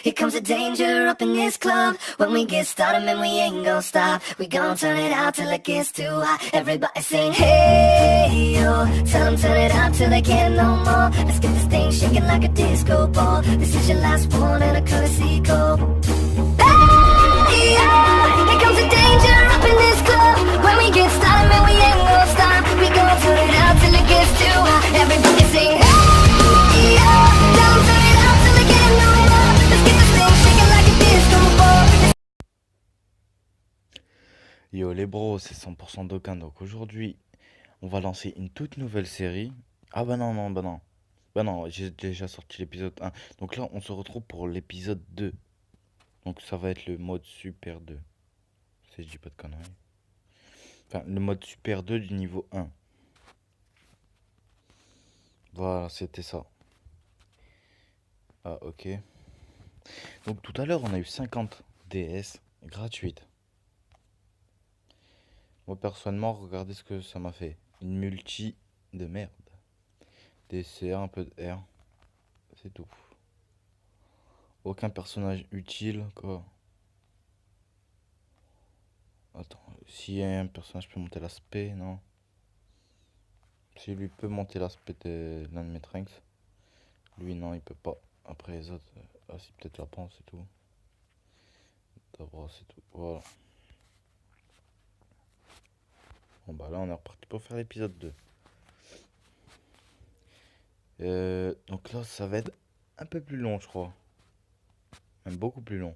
Here comes the danger up in this club. When we get started, man, we ain't gon' stop. We gon' turn it out till it gets too hot. Everybody sing, hey, yo. Tell them turn it out till they can't no more. Let's get this thing shaking like a disco ball. This is your last one and a courtesy call. Hey, yo. Here comes the danger up in this club. When we get started, man, we ain't gon' stop. We gon' turn it out till it gets too hot. Everybody sing, hey, yo. Tell them turn it out till they can't no more. Let's get this thing shaking like a disco ball. Yo les bros, c'est 100% d'aucun. Donc aujourd'hui, on va lancer une toute nouvelle série. Ah bah non, non, bah non. Bah non, j'ai déjà sorti l'épisode 1. Donc là, on se retrouve pour l'épisode 2. Donc ça va être le mode Super 2. Si je dis pas de conneries. Enfin, le mode Super 2 du niveau 1. Voilà, c'était ça. Ah, ok. Donc tout à l'heure, on a eu 50 DS gratuites. Moi, personnellement, regardez ce que ça m'a fait. Une multi de merde. DCA, un peu de R. C'est tout. Aucun personnage utile, quoi. Attends, si un personnage peut monter l'aspect, non. Si lui peut monter l'aspect de l'un de mes Trunks. Lui, non, il peut pas. Après les autres, ah si, peut-être la panse et tout. D'abord, c'est tout. Voilà. Bon, bah là, on est reparti pour faire l'épisode 2. Donc là, ça va être un peu plus long, je crois. Même beaucoup plus long.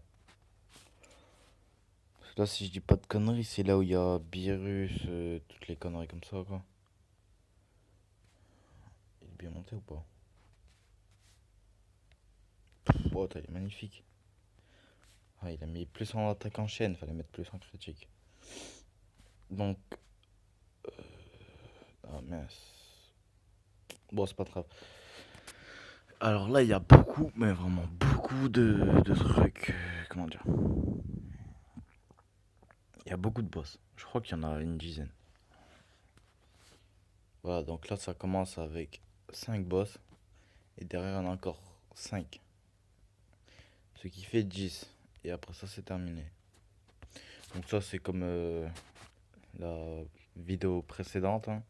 Parce que là, si je dis pas de conneries, c'est là où il y a Beerus, toutes les conneries comme ça, quoi. Il est bien monté ou pas? Oh, il est magnifique. Ah, il a mis plus en attaque en chaîne, fallait mettre plus en critique. Donc, ah mince. Bon, c'est pas grave. Alors là, il y a beaucoup, mais vraiment beaucoup de trucs. Comment dire? Il y a beaucoup de boss. Je crois qu'il y en a une dizaine. Voilà, donc là, ça commence avec 5 boss. Et derrière, on a encore 5. Ce qui fait 10. Et après ça, c'est terminé. Donc ça, c'est comme la vidéo précédente, hein.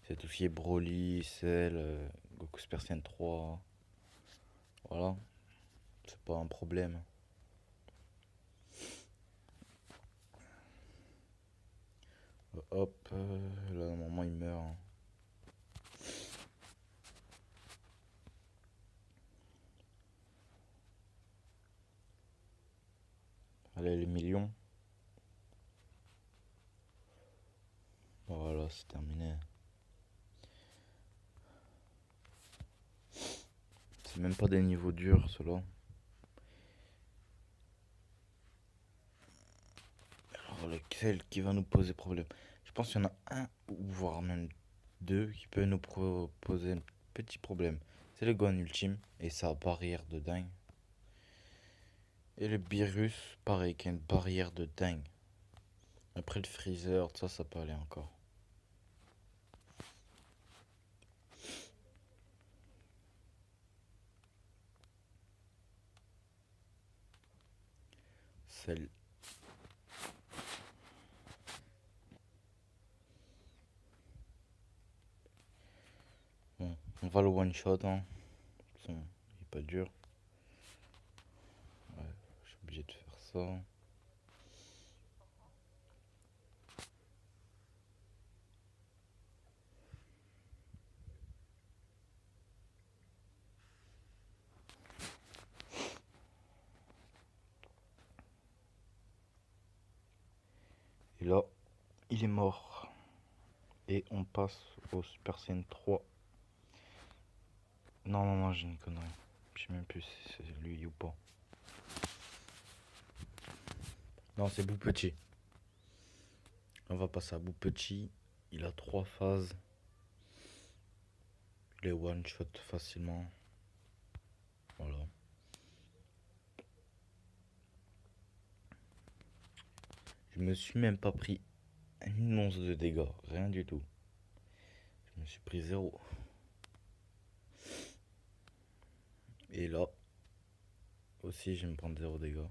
C'est tout ce qui est Broly, Cell, Goku Super Saiyan 3. Voilà. C'est pas un problème. Hop, là, normalement, il meurt, hein. Allez, les millions. Voilà, c'est terminé. C'est même pas des niveaux durs, ceux-là. Alors, lequel qui va nous poser problème? Je pense qu'il y en a un, ou voire même deux, qui peut nous poser un petit problème. C'est le Gohan Ultime et sa barrière de dingue. Et le Beerus, pareil, qui a une barrière de dingue. Après le Freezer, ça peut aller encore. Celle. Bon, on va le one shot, hein. Il est pas dur. Ouais, je suis obligé de faire ça. Et là, il est mort. Et on passe au Super Saiyan 3. Non, non, non, j'ai une connerie. Je sais même plus si c'est lui ou pas. Non, c'est Boo Petit. On va passer à Boo Petit. Il a 3 phases. Il est one shot facilement. Voilà. Je me suis même pas pris une once de dégâts. Rien du tout. Je me suis pris 0. Et là, aussi, je vais me prendre 0 dégâts.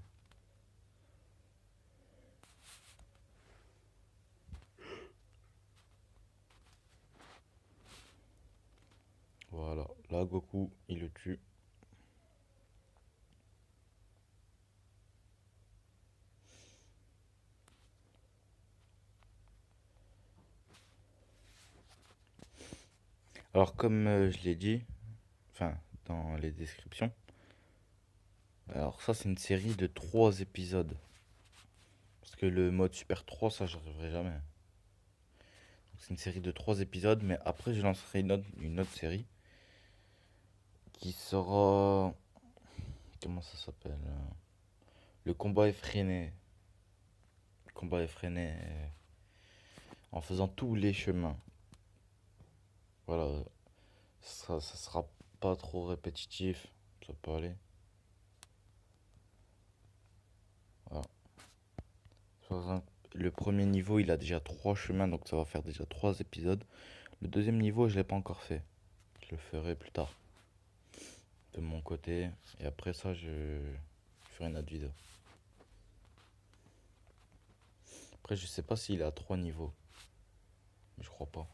Voilà, là Goku, il le tue. Alors comme je l'ai dit, enfin dans les descriptions, alors ça c'est une série de 3 épisodes. Parce que le mode Super 3, ça j'arriverai jamais. C'est une série de 3 épisodes, mais après je lancerai une autre série qui sera... Comment ça s'appelle Le combat effréné. Le combat effréné en faisant tous les chemins. Voilà, ça sera pas trop répétitif, ça peut aller. Voilà. Par exemple, le premier niveau, il a déjà 3 chemins, donc ça va faire déjà 3 épisodes. Le deuxième niveau, je l'ai pas encore fait. Je le ferai plus tard. De mon côté. Et après ça, je ferai une autre vidéo. Après, je sais pas s'il a 3 niveaux. Mais je crois pas.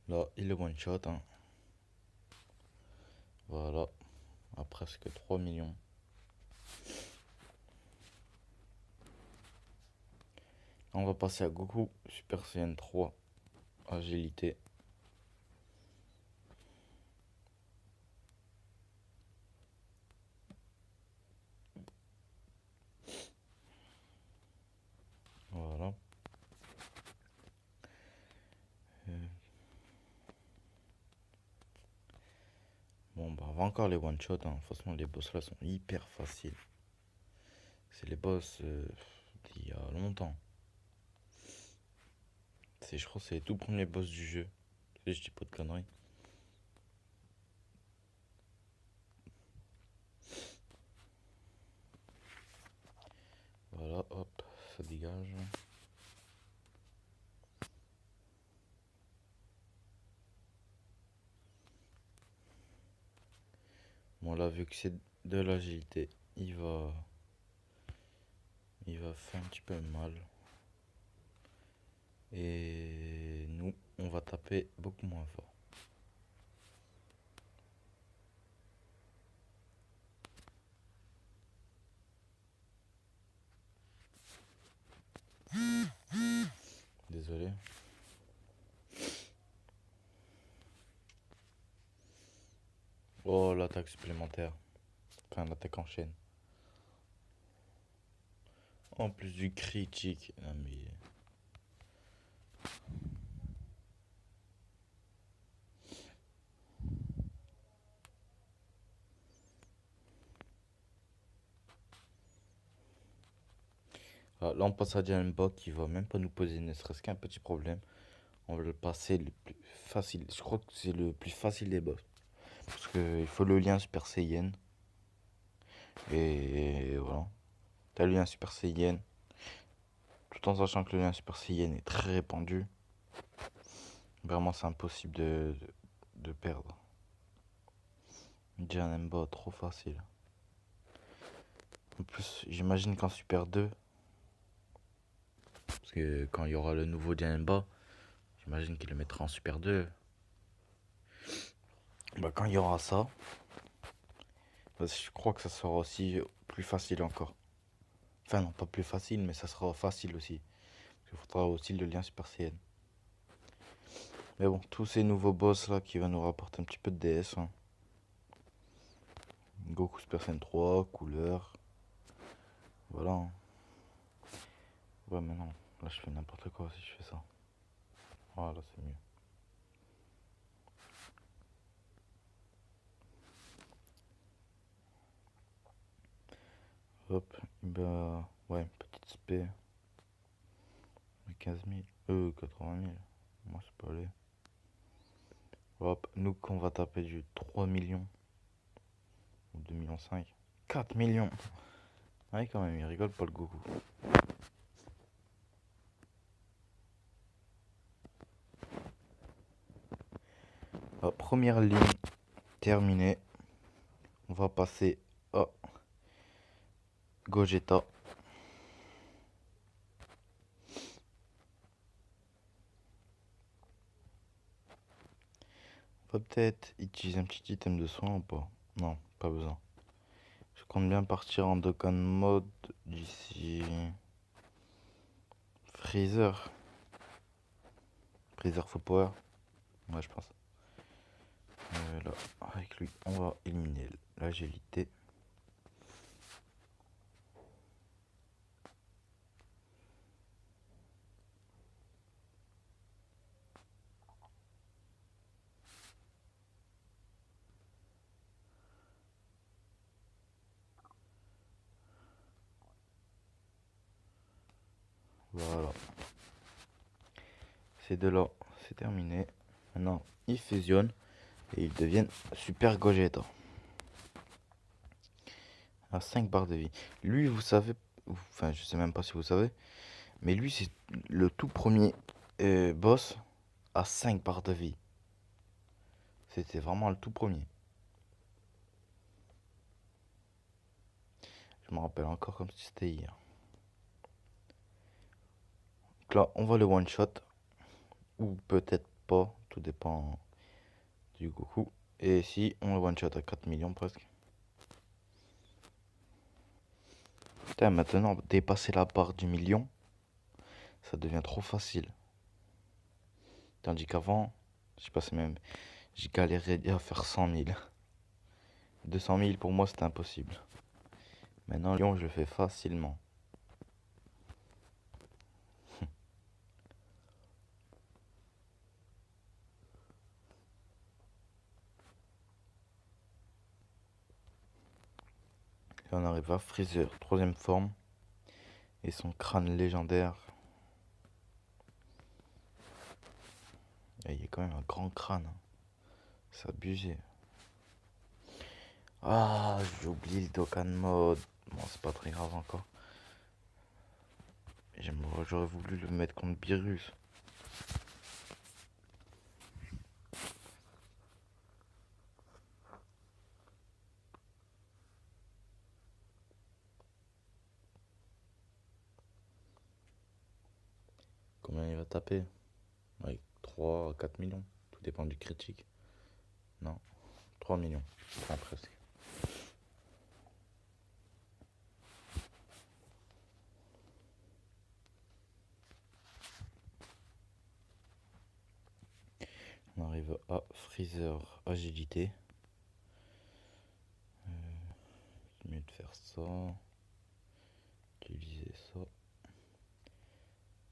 Là, il est one shot. Hein. Voilà. À presque 3 millions. On va passer à Goku Super Saiyan 3. Agilité. Voilà. Bon, bah, on va encore les one shot. Hein. Franchement, les boss là sont hyper faciles. C'est les boss d'il y a longtemps. Je crois que c'est les tout premiers boss du jeu. Je dis pas de conneries. Voilà, hop, ça dégage. Bon là, vu que c'est de l'agilité, il va faire un petit peu mal. Et nous, on va taper beaucoup moins fort. Désolé. Oh, l'attaque supplémentaire. Enfin, l'attaque en chaîne. En plus du critique. Ah, mais... Ah, là, on passe à Dianba qui va même pas nous poser ne serait-ce qu'un petit problème. On va le passer le plus facile. Je crois que c'est le plus facile des boss. Parce qu'il faut le lien Super Saiyan. Et voilà. T'as le lien Super Saiyan. Tout en sachant que le lien Super Saiyan est très répandu. Vraiment, c'est impossible de perdre. Janemba, trop facile. En plus, j'imagine qu'en Super 2, parce que quand il y aura le nouveau Janemba, j'imagine qu'il le mettra en Super 2. Bah, quand il y aura ça, bah, je crois que ça sera aussi plus facile encore. Enfin, non, pas plus facile, mais ça sera facile aussi. Parce qu'il faudra aussi le lien Super Saiyan. Mais bon, tous ces nouveaux boss là qui vont nous rapporter un petit peu de DS. Hein. Goku Super Saiyan 3, couleur. Voilà. Hein. Ouais, mais non, là je fais n'importe quoi si je fais ça. Voilà, c'est mieux. Hop, bah, ouais, petite spé. 15 000, 80 000. Moi, c'est pas aller. Hop, nous qu'on va taper du 3 millions. Ou 2 millions 5. 4 millions. Ouais, quand même, il rigole pas le Goku. Première ligne terminée. On va passer à Gogeta. On va peut-être utiliser un petit item de soin ou pas? Non, pas besoin. Je compte bien partir en Dokkan mode d'ici Freezer. Freezer full power. Ouais, je pense. Là, avec lui, on va éliminer l'agilité. Voilà. Ces deux-là, c'est terminé. Maintenant, ils fusionnent et ils deviennent Super Gogeta. À 5 barres de vie. Lui, vous savez, enfin, je sais même pas si vous savez, mais lui, c'est le tout premier boss à 5 barres de vie. C'était vraiment le tout premier. Je me rappelle encore comme si c'était hier. Donc là, on va le one shot. Ou peut-être pas, tout dépend du Goku. Et si on le one shot à 4 millions presque. Putain, maintenant, dépasser la barre du million, ça devient trop facile. Tandis qu'avant, je passais même, j'ai galéré à faire 100 000. 200 000 pour moi c'était impossible. Maintenant, Lyon, je le fais facilement. Là, on arrive à Freezer, troisième forme. Et son crâne légendaire. Et il y a quand même un grand crâne. C'est abusé. Ah, j'ai oublié le Dokkan mode. Bon, c'est pas très grave encore. J'aurais voulu le mettre contre Beerus. Combien il va taper? Avec 3 à 4 millions. Tout dépend du critique. Non, 3 millions. Enfin, presque. On arrive à Freezer agilité. C'est mieux de faire ça. Utiliser ça.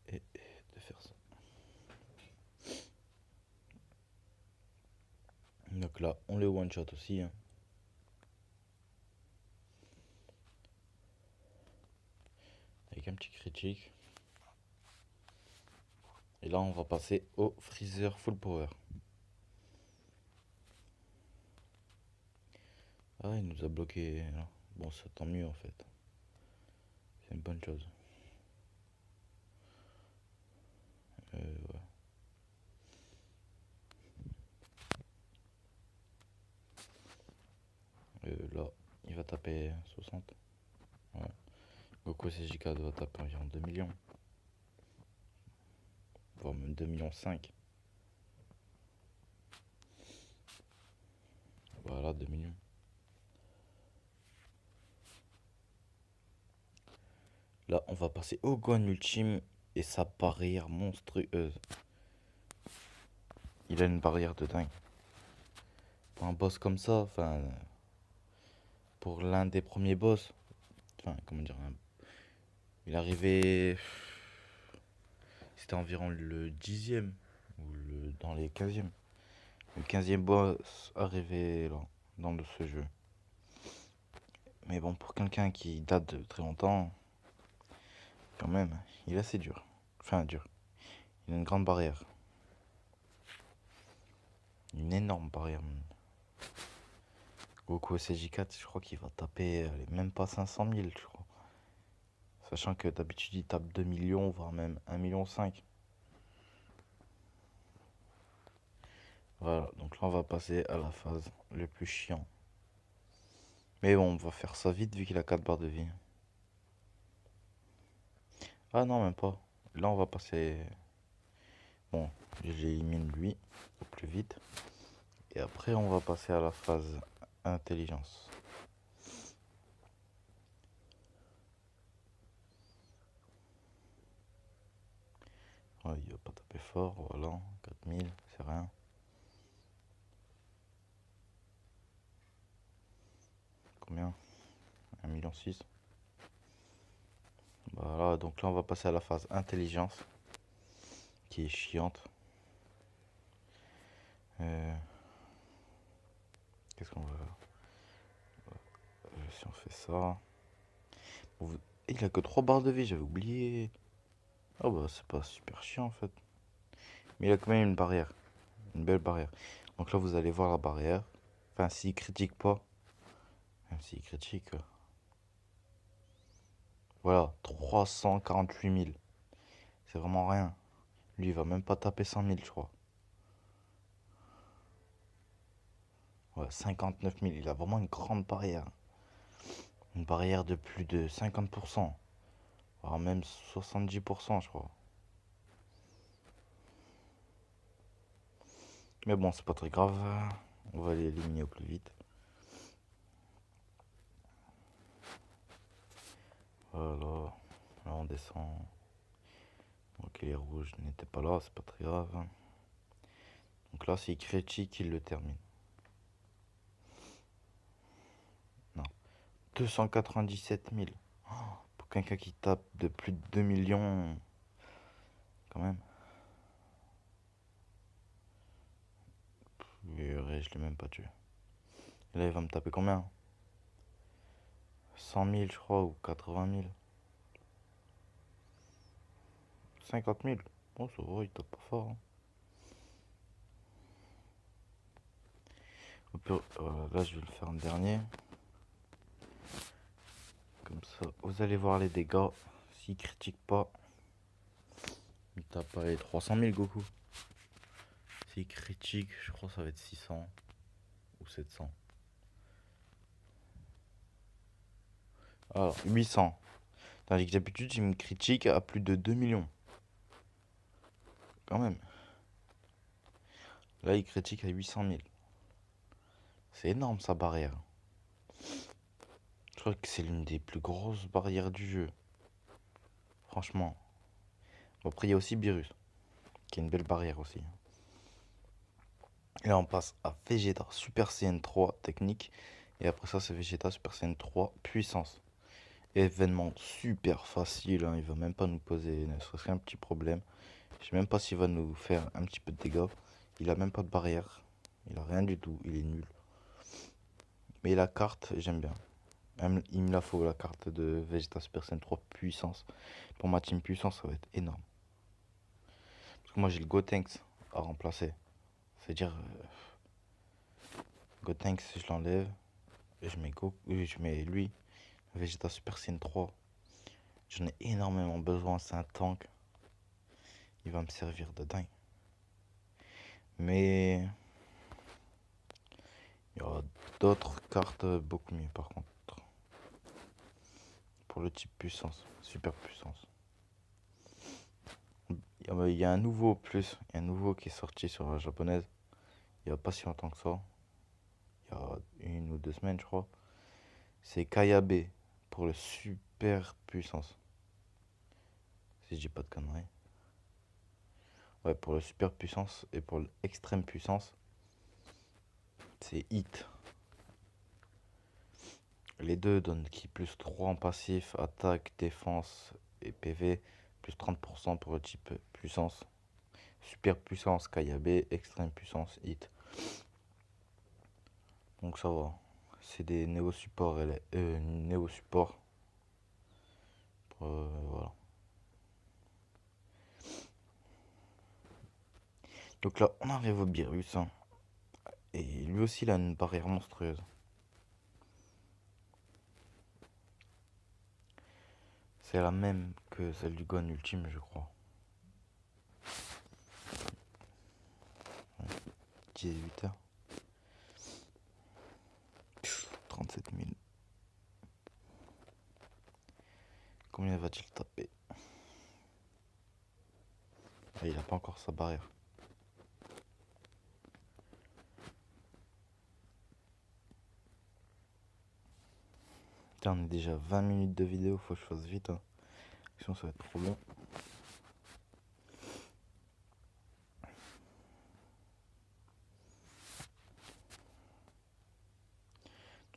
Et de faire ça. Donc là, on le one shot aussi. Hein. Avec un petit critique. Et là, on va passer au Freezer full power. Ah, il nous a bloqué. Là. Bon, ça tant mieux en fait. C'est une bonne chose. Ouais. Là, il va taper 60. Ouais. Goku CJK doit taper environ 2 millions. Voire même 2 millions 5. Voilà, 2 millions. Là, on va passer au Gohan Ultime et sa barrière monstrueuse. Il a une barrière de dingue. Pour un boss comme ça, enfin... Pour l'un des premiers boss, enfin, comment dire... Il est arrivé... C'était environ le 10e, ou dans les 15e. Le 15e boss arrivé là, dans ce jeu. Mais bon, pour quelqu'un qui date de très longtemps, quand même, il est assez dur. Enfin, dur. Il a une grande barrière. Une énorme barrière. Goku CJ4, je crois qu'il va taper même pas 500 000, je crois. Sachant que d'habitude, il tape 2 millions, voire même 1,5 million. Voilà, donc là on va passer à la phase le plus chiant. Mais bon, on va faire ça vite vu qu'il a 4 barres de vie. Ah non, même pas. Là on va passer... Bon, j'élimine lui au plus vite. Et après on va passer à la phase intelligence. Ouais, il va pas taper fort, voilà. 4000, c'est rien. Combien? 1,6 million. Voilà, donc là on va passer à la phase intelligence, qui est chiante. Qu'est-ce qu'on va... si on fait ça... Il a que 3 barres de vie, j'avais oublié. Ah bah c'est pas super chiant en fait. Mais il a quand même une barrière. Une belle barrière. Donc là vous allez voir la barrière. Enfin s'il critique pas. Même s'il critique... Voilà, 348 000. C'est vraiment rien. Lui il va même pas taper 100 000 je crois. Ouais, 59 000. Il a vraiment une grande barrière. Une barrière de plus de 50%. Voire même 70% je crois. Mais bon, c'est pas très grave. On va l'éliminer au plus vite. Voilà. Là, on descend. Ok, les rouges n'étaient pas là, c'est pas très grave. Donc là, c'est critique, il le termine. Non. 297 000. Oh, pour quelqu'un qui tape de plus de 2 millions. Quand même. Je l'ai même pas tué. Et là, il va me taper combien? 100 000, je crois, ou 80 000. 50 000. Bon, ça va, il tape pas fort. Hein. Là, je vais le faire en dernier. Comme ça, vous allez voir les dégâts. S'il critique pas, il tape pas les 300 000 Goku. S'il critique, je crois que ça va être 600 ou 700. Alors, 800. Tandis que d'habitude, il me critique à plus de 2 millions. Quand même. Là, il critique à 800 000. C'est énorme sa barrière. Je crois que c'est l'une des plus grosses barrières du jeu. Franchement. Bon, après, il y a aussi Beerus, qui est une belle barrière aussi. Et là, on passe à Vegeta Super Saiyan 3 technique. Et après ça, c'est Vegeta Super Saiyan 3 puissance. Événement super facile, hein, il va même pas nous poser ne serait-ce qu'un petit problème. Je sais même pas s'il va nous faire un petit peu de dégâts. Il a même pas de barrière. Il a rien du tout, il est nul. Mais la carte, j'aime bien. Il me la faut la carte de Vegeta Super Saiyan 3 puissance. Pour ma team puissance, ça va être énorme. Parce que moi j'ai le Gotenks à remplacer. C'est-à-dire Gotenks, je l'enlève et je mets lui. Vegeta Super Saiyan 3. J'en ai énormément besoin, c'est un tank. Il va me servir de dingue. Mais il y aura d'autres cartes beaucoup mieux par contre. Pour le type puissance, super puissance. Il y a un nouveau plus, il y a un nouveau qui est sorti sur la japonaise. Il n'y a pas si longtemps que ça. Il y a 1 ou 2 semaines je crois. C'est Kayabe pour le super puissance. Si je dis pas de conneries. Ouais, pour le super puissance et pour l'extrême puissance, c'est hit. Les deux donnent qui plus 3 en passif, attaque, défense et PV, plus 30% pour le type puissance. Super puissance Kayabe, extrême puissance hit. Donc ça va. C'est des néo-supports néo-supports. Voilà. Donc là, on arrive au Beerus. Hein. Et lui aussi, il a une barrière monstrueuse. C'est la même que celle du Gon Ultime, je crois. Ouais. 18h. 37 000. Combien va-t-il taper? Ah, il a pas encore sa barrière. Putain, on est déjà 20 minutes de vidéo, faut que je fasse vite. Hein. Sinon ça va être trop long.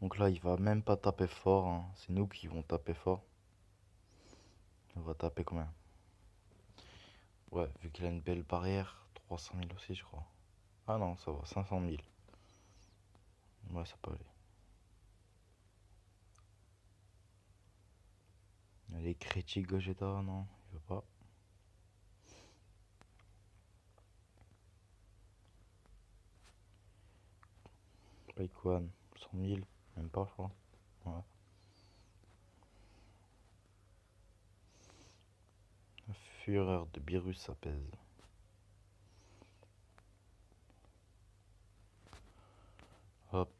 Donc là, il va même pas taper fort. Hein. C'est nous qui vont taper fort. On va taper combien? Ouais, vu qu'il a une belle barrière, 300 000 aussi, je crois. Ah non, ça va, 500 000. Ouais, ça peut aller. Les critiques Gogeta, non, il veut pas. Paikwan, 100 000, même pas, je crois. Ouais. Fureur de Beerus, ça pèse. Hop.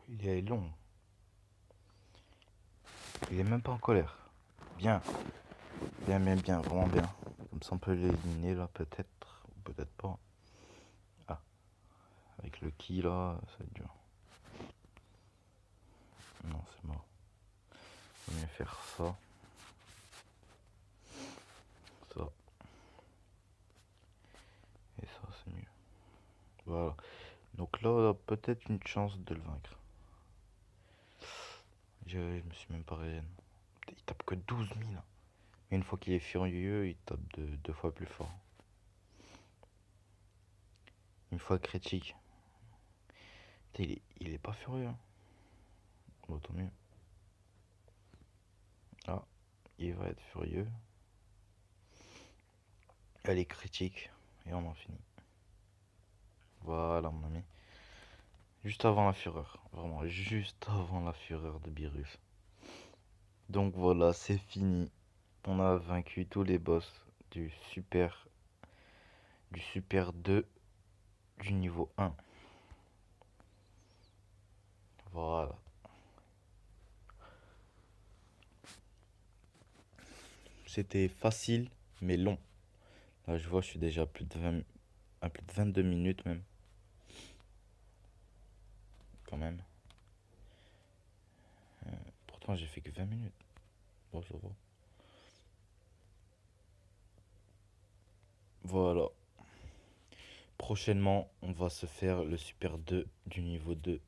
Il est long. Il est même pas en colère. Bien. Bien, bien, bien, vraiment bien. Comme ça on peut l'éliminer là peut-être. Ou peut-être pas. Ah. Avec le ki là, ça va être dur. Non, c'est mort. On va mieux faire ça. Ça. Et ça, c'est mieux. Voilà. Donc là, on a peut-être une chance de le vaincre. Je me suis même pas réel. Il tape que 12 000. Mais une fois qu'il est furieux, il tape deux fois plus fort. Une fois critique. Il est pas furieux. Hein. Bon, tant mieux. Ah, il va être furieux. Elle est critique. Et on en finit. Voilà, mon ami. Juste avant la fureur. Vraiment, juste avant la fureur de Beerus. Donc voilà, c'est fini. On a vaincu tous les boss du super 2 du niveau 1. Voilà. C'était facile mais long. Là je vois je suis déjà à plus de 22 minutes même. Quand même. Pourtant j'ai fait que 20 minutes. Bon ça va. Voilà. Prochainement on va se faire le super 2 du niveau 2.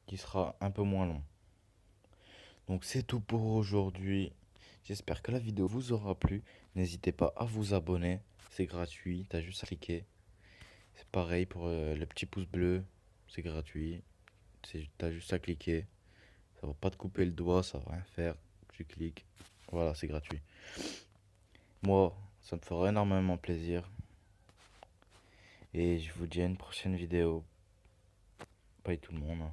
Qui sera un peu moins long. Donc c'est tout pour aujourd'hui. J'espère que la vidéo vous aura plu. N'hésitez pas à vous abonner. C'est gratuit. T'as juste à cliquer. C'est pareil pour le petit pouce bleu. C'est gratuit. T'as juste à cliquer. Ça va pas te couper le doigt. Ça va rien faire. Tu cliques. Voilà, c'est gratuit. Moi, ça me fera énormément plaisir. Et je vous dis à une prochaine vidéo. Bye tout le monde.